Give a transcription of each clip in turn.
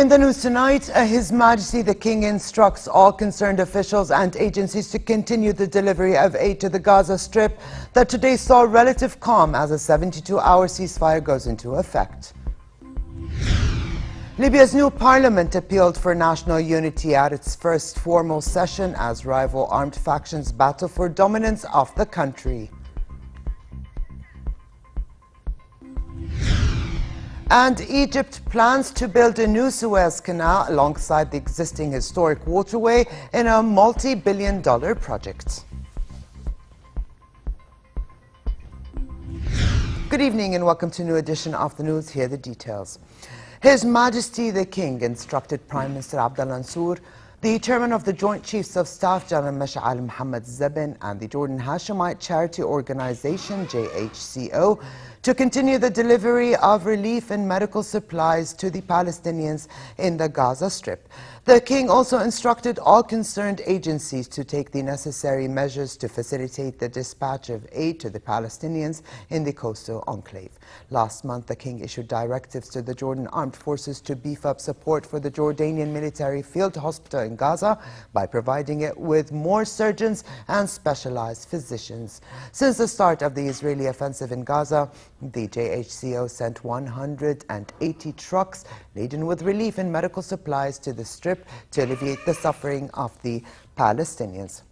In the news tonight, His Majesty the King instructs all concerned officials and agencies to continue the delivery of aid to the Gaza Strip that today saw relative calm as a 72-hour ceasefire goes into effect. Libya's new parliament appealed for national unity at its first formal session as rival armed factions battle for dominance of the country. And Egypt plans to build a new Suez Canal alongside the existing historic waterway in a multi-billion-dollar project. Good evening and welcome to a new edition of the news. Here are the details. His Majesty the King instructed Prime Minister Abdullah Mansour, the chairman of the Joint Chiefs of Staff General Mash'al Mohammed Zebin, and the Jordan Hashemite Charity Organization JHCO to continue the delivery of relief and medical supplies to the Palestinians in the Gaza Strip. The King also instructed all concerned agencies to take the necessary measures to facilitate the dispatch of aid to the Palestinians in the coastal enclave. Last month, the King issued directives to the Jordan Armed Forces to beef up support for the Jordanian military field hospital in Gaza by providing it with more surgeons and specialized physicians. Since the start of the Israeli offensive in Gaza, the JHCO sent 180 trucks laden with relief and medical supplies to the Strip to alleviate the suffering of the Palestinians.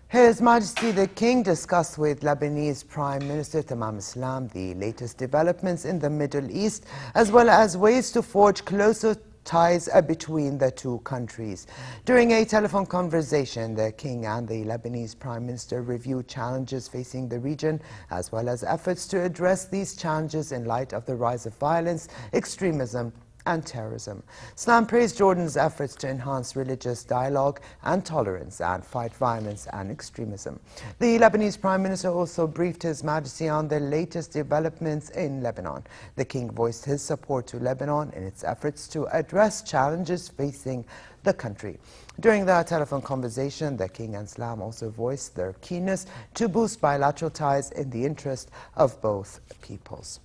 His Majesty the King discussed with Lebanese Prime Minister Tamam Islam the latest developments in the Middle East, as well as ways to forge closer ties between the two countries. During a telephone conversation, the King and the Lebanese Prime Minister reviewed challenges facing the region, as well as efforts to address these challenges in light of the rise of violence, extremism, and terrorism. Islam praised Jordan's efforts to enhance religious dialogue and tolerance and fight violence and extremism. The Lebanese Prime Minister also briefed His Majesty on the latest developments in Lebanon. The King voiced his support to Lebanon in its efforts to address challenges facing the country. During the telephone conversation, the King and Islam also voiced their keenness to boost bilateral ties in the interest of both peoples.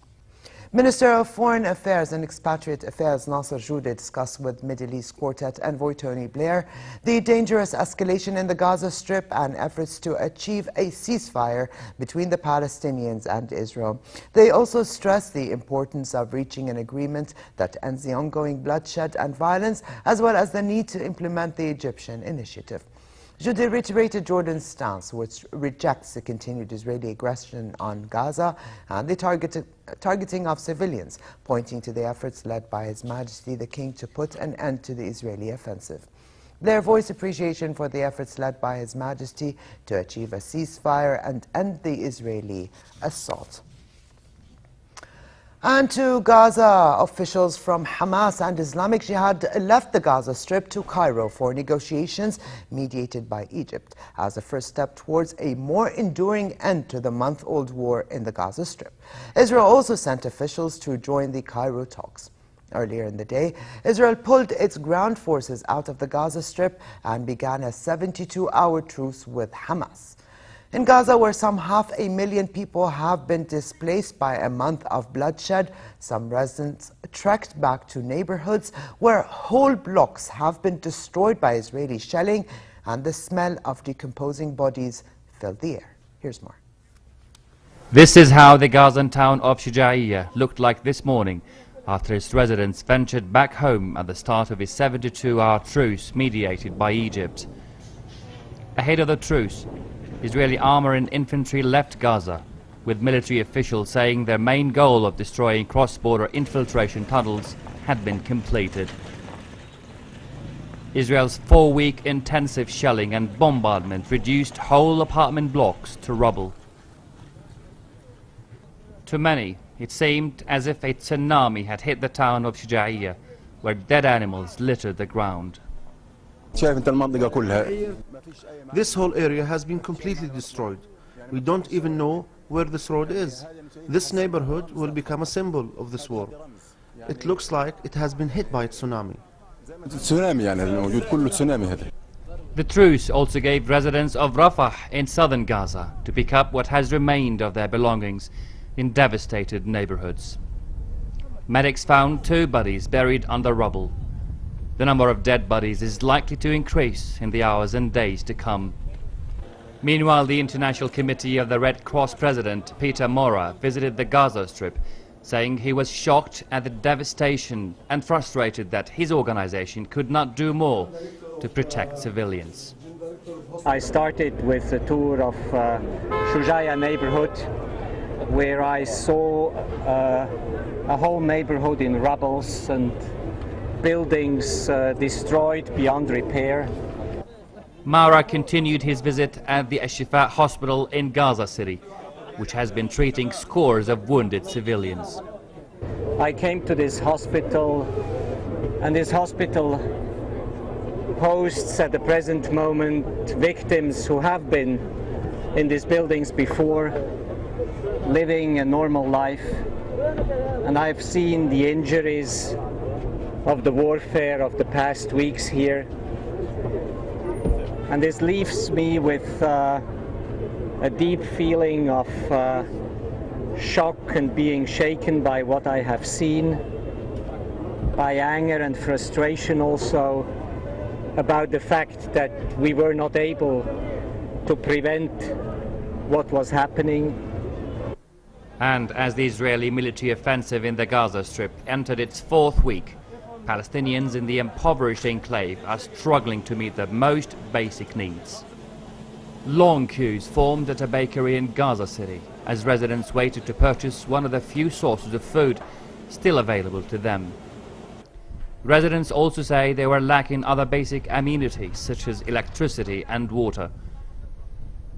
Minister of Foreign Affairs and Expatriate Affairs Nasser Judeh discussed with Middle East Quartet envoy Tony Blair the dangerous escalation in the Gaza Strip and efforts to achieve a ceasefire between the Palestinians and Israel. They also stressed the importance of reaching an agreement that ends the ongoing bloodshed and violence, as well as the need to implement the Egyptian initiative. Judeh reiterated Jordan's stance, which rejects the continued Israeli aggression on Gaza and the targeting of civilians, pointing to the efforts led by His Majesty the King to put an end to the Israeli offensive. Blair voiced appreciation for the efforts led by His Majesty to achieve a ceasefire and end the Israeli assault. And to Gaza, officials from Hamas and Islamic Jihad left the Gaza Strip to Cairo for negotiations mediated by Egypt as a first step towards a more enduring end to the month-old war in the Gaza Strip. Israel also sent officials to join the Cairo talks. Earlier in the day, Israel pulled its ground forces out of the Gaza Strip and began a 72-hour truce with Hamas. In Gaza, where some 500,000 people have been displaced by a month of bloodshed, some residents trekked back to neighborhoods where whole blocks have been destroyed by Israeli shelling, and the smell of decomposing bodies filled the air. Here's more. This is how the Gazan town of Shuja'iyya looked like this morning after its residents ventured back home at the start of a 72-hour truce mediated by Egypt. Ahead of the truce, Israeli armor and infantry left Gaza, with military officials saying their main goal of destroying cross-border infiltration tunnels had been completed. Israel's 4-week intensive shelling and bombardment reduced whole apartment blocks to rubble. To many, it seemed as if a tsunami had hit the town of Shuja'iyya, where dead animals littered the ground. This whole area has been completely destroyed. We don't even know where this road is. This neighborhood will become a symbol of this war. It looks like it has been hit by a tsunami. The truce also gave residents of Rafah in southern Gaza to pick up what has remained of their belongings in devastated neighborhoods. Medics found 2 bodies buried under rubble, The number of dead bodies is likely to increase in the hours and days to come. Meanwhile, the International Committee of the Red Cross President, Peter Mora, visited the Gaza Strip, saying he was shocked at the devastation and frustrated that his organization could not do more to protect civilians. I started with a tour of Shujaya neighborhood, where I saw a whole neighborhood in rubbles and buildings destroyed beyond repair. Mara continued his visit at the Al-Efishat hospital in Gaza City, which has been treating scores of wounded civilians. I came to this hospital, and this hospital hosts at the present moment victims who have been in these buildings before, living a normal life. And I've seen the injuries of the warfare of the past weeks here. And this leaves me with a deep feeling of shock and being shaken by what I have seen, by anger and frustration also about the fact that we were not able to prevent what was happening. And as the Israeli military offensive in the Gaza Strip entered its fourth week, Palestinians in the impoverished enclave are struggling to meet their most basic needs. Long queues formed at a bakery in Gaza City as residents waited to purchase one of the few sources of food still available to them. Residents also say they were lacking other basic amenities such as electricity and water.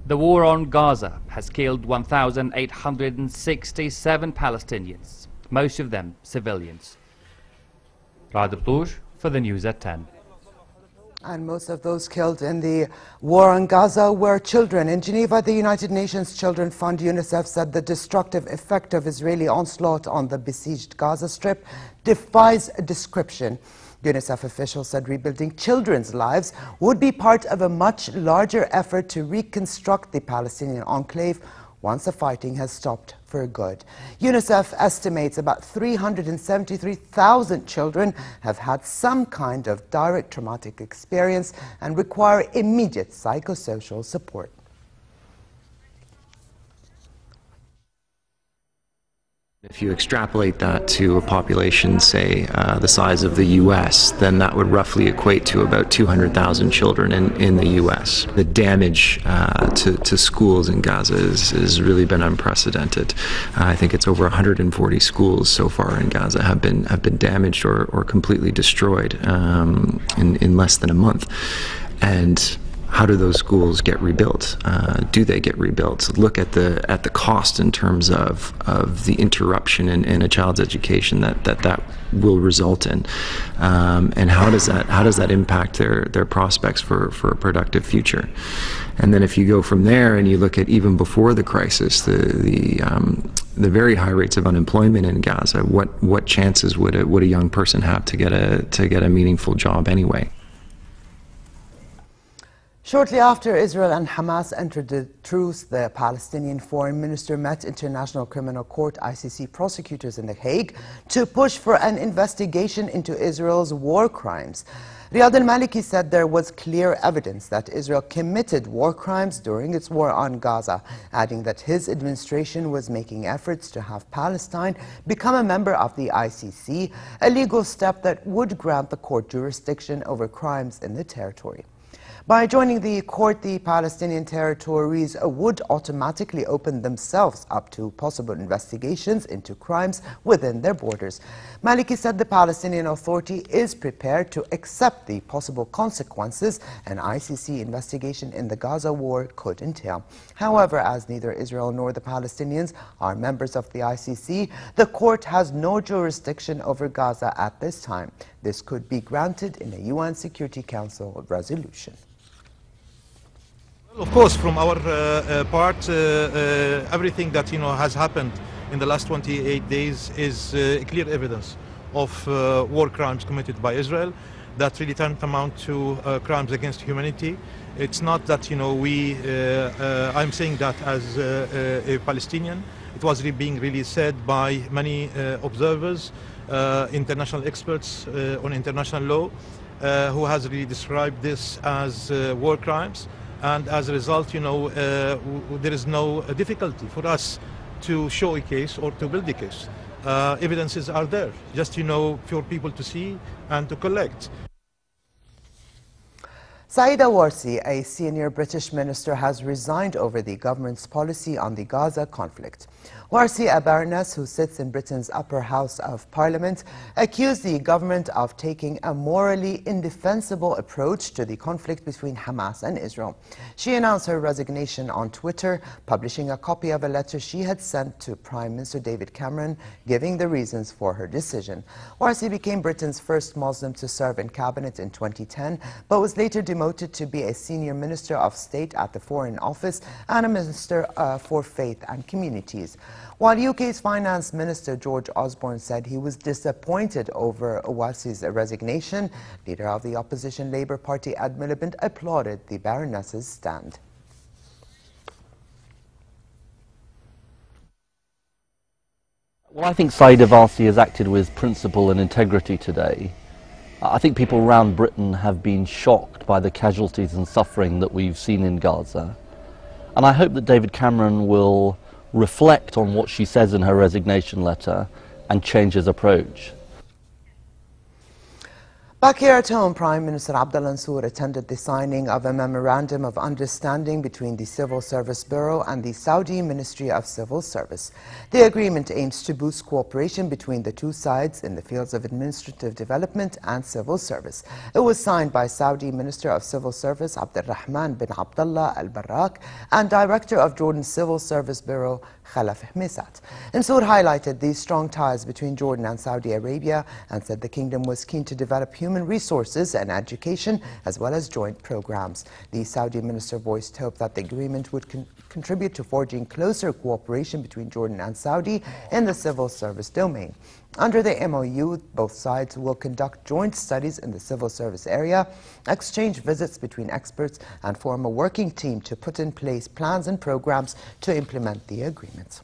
The war on Gaza has killed 1,867 Palestinians, most of them civilians. Rad for the news at 10. And most of those killed in the war on Gaza were children. In Geneva, the United Nations Children's Fund, UNICEF, said the destructive effect of Israeli onslaught on the besieged Gaza Strip defies description. UNICEF officials said rebuilding children's lives would be part of a much larger effort to reconstruct the Palestinian enclave once the fighting has stopped for good. UNICEF estimates about 373,000 children have had some kind of direct traumatic experience and require immediate psychosocial support. If you extrapolate that to a population, say, the size of the U.S., then that would roughly equate to about 200,000 children in the U.S. The damage to schools in Gaza has really been unprecedented. I think it's over 140 schools so far in Gaza have been damaged or completely destroyed in less than a month. And how do those schools get rebuilt? Do they get rebuilt? Look at the cost in terms of the interruption in a child's education that will result in, and how does that impact their prospects for a productive future? And then if you go from there and you look at even before the crisis, the very high rates of unemployment in Gaza, what chances would a young person have to get a meaningful job anyway? Shortly after Israel and Hamas entered the truce, the Palestinian foreign minister met International Criminal Court (ICC) prosecutors in The Hague to push for an investigation into Israel's war crimes. Riyad al-Maliki said there was clear evidence that Israel committed war crimes during its war on Gaza, adding that his administration was making efforts to have Palestine become a member of the ICC, a legal step that would grant the court jurisdiction over crimes in the territory. By joining the court, the Palestinian territories would automatically open themselves up to possible investigations into crimes within their borders. Maliki said the Palestinian Authority is prepared to accept the possible consequences an ICC investigation in the Gaza war could entail. However, as neither Israel nor the Palestinians are members of the ICC, the court has no jurisdiction over Gaza at this time. This could be granted in a UN Security Council resolution. Of course, from our part, everything that has happened in the last 28 days is clear evidence of war crimes committed by Israel that really tantamount to crimes against humanity. It's not that I'm saying that as a Palestinian. It was being really said by many observers, international experts on international law. who has really described this as war crimes. And as a result, there is no difficulty for us to show a case or to build a case. Evidences are there, just, for people to see and to collect. Saeeda Warsi, a senior British minister, has resigned over the government's policy on the Gaza conflict. Warsi, a baroness who sits in Britain's upper house of parliament, accused the government of taking a morally indefensible approach to the conflict between Hamas and Israel. She announced her resignation on Twitter, publishing a copy of a letter she had sent to Prime Minister David Cameron, giving the reasons for her decision. Warsi became Britain's first Muslim to serve in cabinet in 2010, but was later demoted to be a senior minister of state at the Foreign Office and a minister for faith and communities. While UK's Finance Minister George Osborne said he was disappointed over Warsi's resignation, leader of the opposition Labour Party Ed Miliband applauded the Baroness's stand. Well, I think Saeeda Warsi has acted with principle and integrity today. I think people around Britain have been shocked by the casualties and suffering that we've seen in Gaza. And I hope that David Cameron will reflect on what she says in her resignation letter and change his approach. Back here at home, Prime Minister Al-Efishat attended the signing of a memorandum of understanding between the Civil Service Bureau and the Saudi Ministry of Civil Service. The agreement aims to boost cooperation between the two sides in the fields of administrative development and civil service. It was signed by Saudi Minister of Civil Service Abdulrahman bin Abdullah Al-Barrak and Director of Jordan's Civil Service Bureau Al-Efishat. Al-Efishat highlighted the strong ties between Jordan and Saudi Arabia and said the kingdom was keen to develop human resources and education as well as joint programs. The Saudi minister voiced hope that the agreement would contribute to forging closer cooperation between Jordan and Saudi in the civil service domain. Under the MOU, both sides will conduct joint studies in the civil service area, exchange visits between experts, and form a working team to put in place plans and programs to implement the agreement.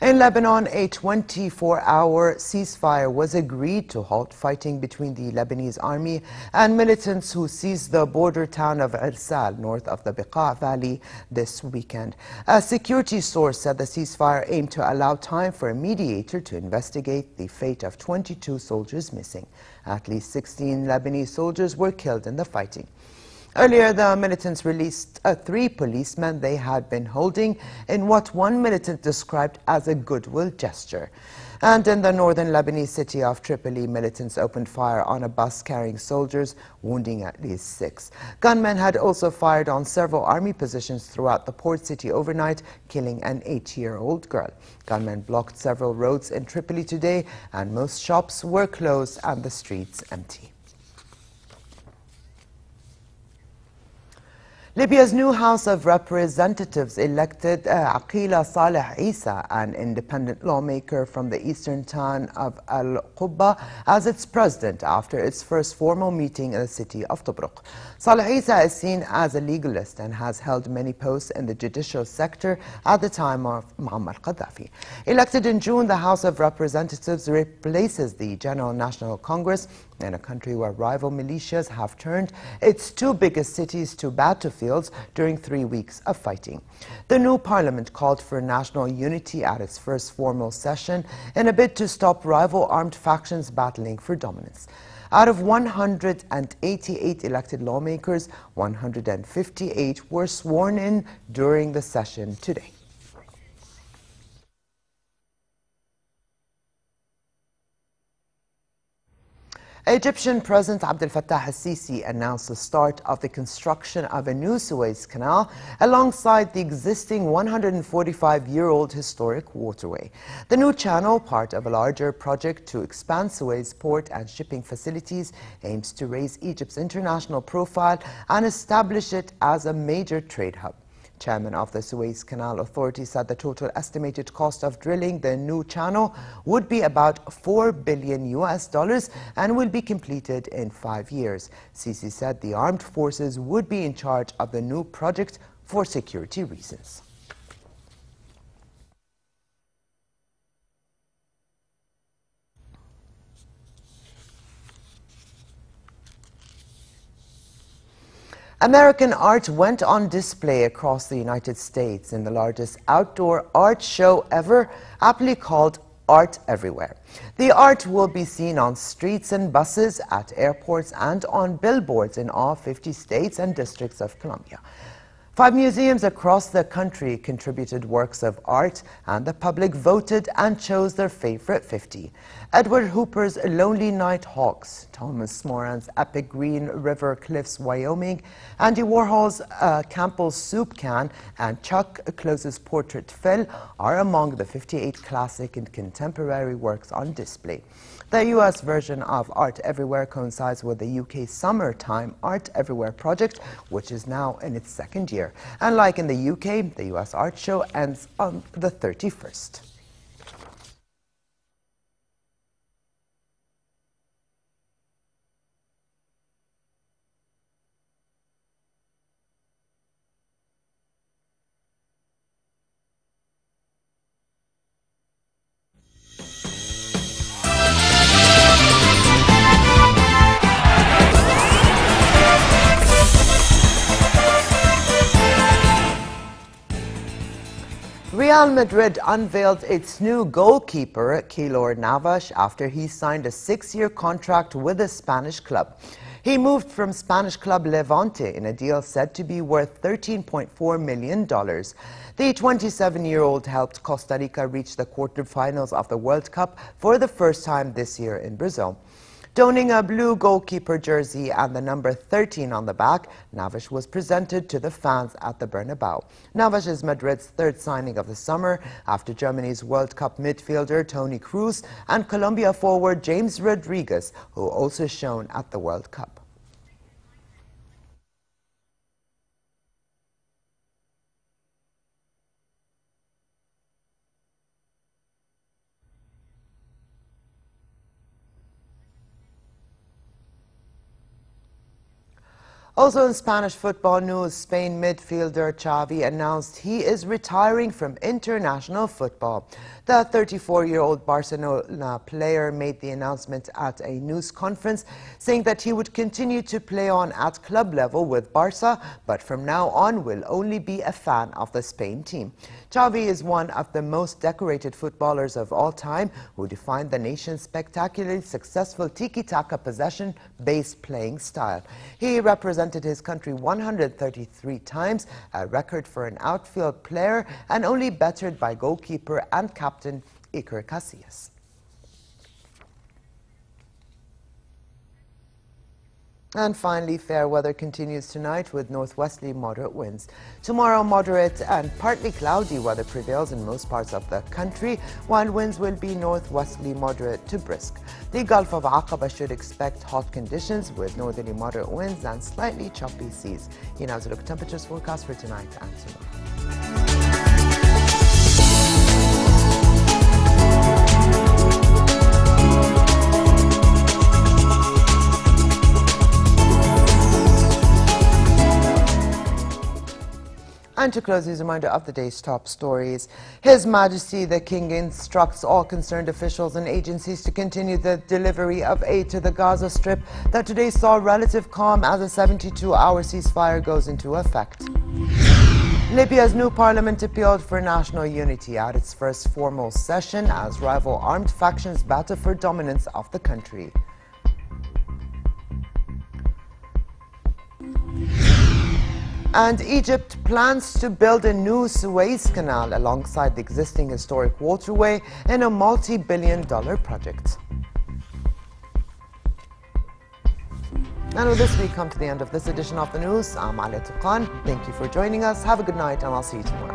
In Lebanon, a 24-hour ceasefire was agreed to halt fighting between the Lebanese army and militants who seized the border town of Irsal, north of the Beqa Valley, this weekend. A security source said the ceasefire aimed to allow time for a mediator to investigate the fate of 22 soldiers missing. At least 16 Lebanese soldiers were killed in the fighting. Earlier, the militants released 3 policemen they had been holding in what one militant described as a goodwill gesture. And in the northern Lebanese city of Tripoli, militants opened fire on a bus carrying soldiers, wounding at least 6. Gunmen had also fired on several army positions throughout the port city overnight, killing an 8-year-old girl. Gunmen blocked several roads in Tripoli today, and most shops were closed and the streets empty. Libya's new House of Representatives elected Aqila Saleh Isa, an independent lawmaker from the eastern town of Al-Qubba, as its president after its first formal meeting in the city of Tobruk. Saleh Isa is seen as a legalist and has held many posts in the judicial sector at the time of Muammar Gaddafi. Elected in June, the House of Representatives replaces the General National Congress in a country where rival militias have turned its 2 biggest cities to battlefields during 3 weeks of fighting. The new parliament called for national unity at its first formal session in a bid to stop rival armed factions battling for dominance. Out of 188 elected lawmakers, 158 were sworn in during the session today. Egyptian President Abdel Fattah al-Sisi announced the start of the construction of a new Suez Canal alongside the existing 145-year-old historic waterway. The new channel, part of a larger project to expand Suez port and shipping facilities, aims to raise Egypt's international profile and establish it as a major trade hub. Chairman of the Suez Canal Authority said the total estimated cost of drilling the new channel would be about $4 billion and will be completed in 5 years. Sisi said the armed forces would be in charge of the new project for security reasons. American art went on display across the United States in the largest outdoor art show ever, aptly called Art Everywhere. The art will be seen on streets and buses, at airports, and on billboards in all 50 states and districts of Columbia. 5 museums across the country contributed works of art, and the public voted and chose their favorite 50. Edward Hooper's Lonely Night Hawks, Thomas Moran's epic Green River Cliffs, Wyoming, Andy Warhol's Campbell's Soup Can, and Chuck Close's portrait Phil are among the 58 classic and contemporary works on display. The U.S. version of Art Everywhere coincides with the UK Summertime Art Everywhere project, which is now in its 2nd year. And like in the UK, the U.S. art show ends on the 31st. Real Madrid unveiled its new goalkeeper, Keylor Navas, after he signed a 6-year contract with the Spanish club. He moved from Spanish club Levante in a deal said to be worth $13.4 million. The 27-year-old helped Costa Rica reach the quarterfinals of the World Cup for the first time this year in Brazil. Donning a blue goalkeeper jersey and the number 13 on the back, Navas was presented to the fans at the Bernabeu. Navas is Madrid's 3rd signing of the summer, after Germany's World Cup midfielder Toni Kroos and Colombia forward James Rodriguez, who also shone at the World Cup. Also in Spanish football news, Spain midfielder Xavi announced he is retiring from international football. The 34-year-old Barcelona player made the announcement at a news conference, saying that he would continue to play on at club level with Barca, but from now on will only be a fan of the Spain team. Xavi is one of the most decorated footballers of all time, who defined the nation's spectacularly successful tiki-taka possession-based playing style. He represented his country 133 times, a record for an outfield player, and only bettered by goalkeeper and captain Iker Casillas. And finally, fair weather continues tonight with northwesterly moderate winds. Tomorrow, moderate and partly cloudy weather prevails in most parts of the country, while winds will be northwesterly moderate to brisk. The Gulf of Aqaba should expect hot conditions with northerly moderate winds and slightly choppy seas. Here now is a look at temperatures forecast for tonight and tomorrow. And to close, here's a reminder of the day's top stories. His Majesty the King instructs all concerned officials and agencies to continue the delivery of aid to the Gaza Strip that today saw relative calm as a 72-hour ceasefire goes into effect. Libya's new parliament appealed for national unity at its first formal session as rival armed factions battle for dominance of the country. And Egypt plans to build a new Suez Canal alongside the existing historic waterway in a multi-billion-dollar project. And with this, we come to the end of this edition of the news. I'm Touqan. Thank you for joining us. Have a good night, and I'll see you tomorrow.